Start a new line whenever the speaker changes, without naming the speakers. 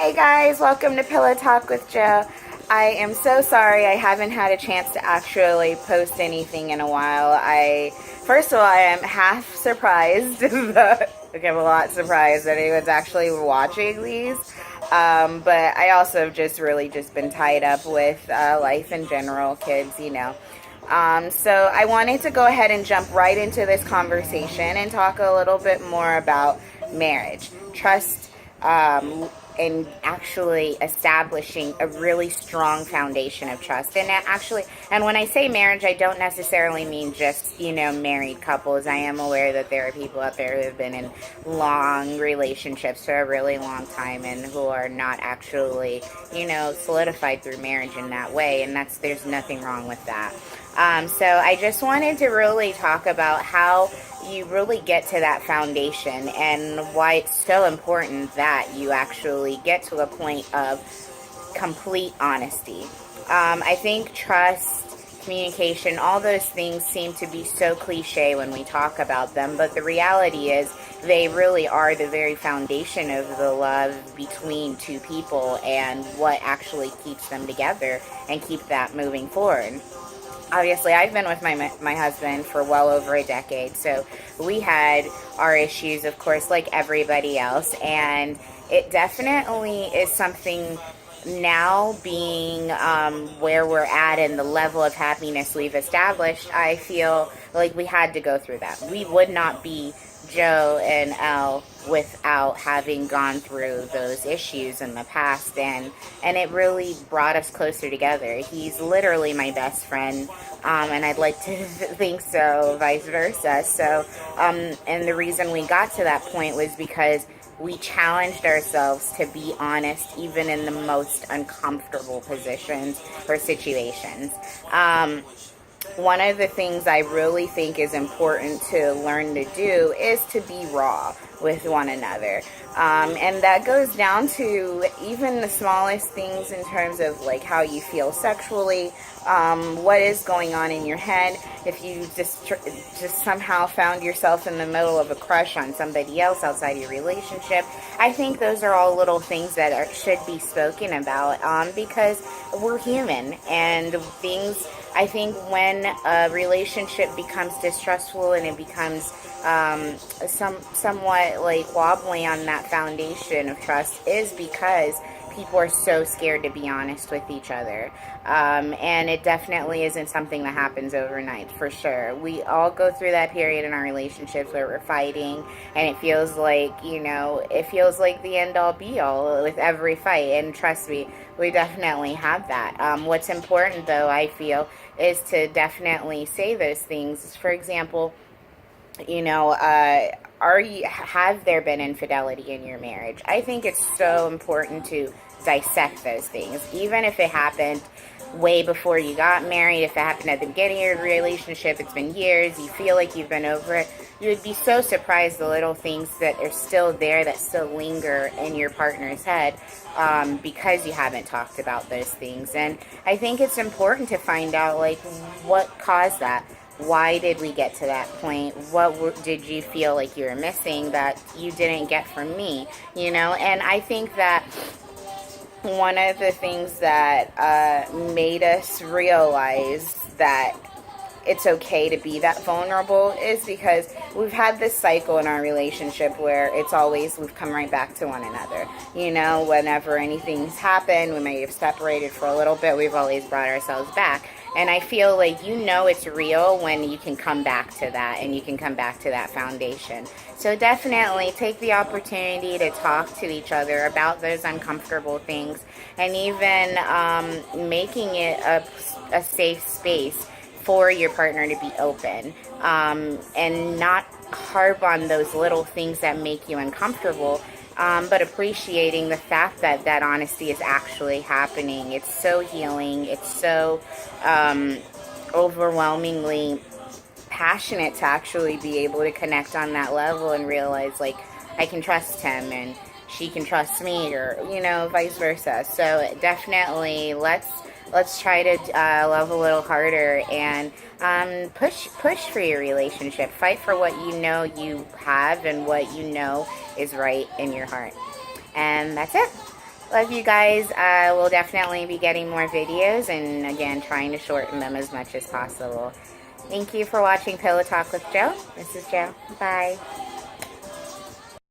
Hey guys, welcome to Pillow Talk with Joe. I am so sorry I haven't had a chance to actually post anything in a while. First of all, I am half surprised, I'm a lot surprised that anyone's actually watching these. But I also have just really just been tied up with life in general, kids. So I wanted to go ahead and jump right into this conversation and talk a little bit more about marriage, trust, and actually establishing a really strong foundation of trust. And when I say marriage, I don't necessarily mean just, married couples. I am aware that there are people out there who have been in long relationships for a really long time and who are not actually, solidified through marriage in that way. And there's nothing wrong with that. So I just wanted to really talk about how you really get to that foundation and why it's so important that you actually get to a point of complete honesty. I think trust, communication, all those things seem to be so cliche when we talk about them, but the reality is they really are the very foundation of the love between two people and what actually keeps them together and keep that moving forward. Obviously, I've been with my husband for well over a decade, so we had our issues, of course, like everybody else, and it definitely is something now being where we're at and the level of happiness we've established. I feel like we had to go through that. We would not be Joe and Elle without having gone through those issues in the past, and it really brought us closer together. He's literally my best friend, and I'd like to think so, vice versa. So and the reason we got to that point was because we challenged ourselves to be honest even in the most uncomfortable positions or situations. One of the things I really think is important to learn to do is to be raw with one another. And that goes down to even the smallest things in terms of like how you feel sexually, what is going on in your head. If you just somehow found yourself in the middle of a crush on somebody else outside your relationship, I think those are all little things that should be spoken about because we're human, and I think when a relationship becomes distrustful and it becomes somewhat like wobbly on that foundation of trust is because people are so scared to be honest with each other. And it definitely isn't something that happens overnight, for sure. We all go through that period in our relationships where we're fighting, and it feels like, the end all be all with every fight. And trust me, we definitely have that. What's important, though, I feel, is to definitely say those things. For example, have there been infidelity in your marriage? I think it's so important to dissect those things, even if it happened way before you got married. If it happened at the beginning of your relationship, it's been years, you feel like you've been over it, you would be so surprised the little things that are still there, that still linger in your partner's head, because you haven't talked about those things. And I think it's important to find out like what caused that. Why did we get to that point? What did you feel like you were missing that you didn't get from me? And I think that one of the things that made us realize that it's okay to be that vulnerable is because we've had this cycle in our relationship where it's always we've come right back to one another. Whenever anything's happened, we may have separated for a little bit, we've always brought ourselves back. And I feel like it's real when you can come back to that and you can come back to that foundation. So definitely take the opportunity to talk to each other about those uncomfortable things, and even making it a safe space for your partner to be open, and not harp on those little things that make you uncomfortable, but appreciating the fact that that honesty is actually happening. It's so healing. It's so overwhelmingly passionate to actually be able to connect on that level and realize like I can trust him and she can trust me, or vice versa. So definitely let's try to love a little harder and push for your relationship. Fight for what you have and what is right in your heart. And that's it. Love you guys. We'll definitely be getting more videos and again trying to shorten them as much as possible. Thank you for watching Pillow Talk with Joe. This is Joe. Bye.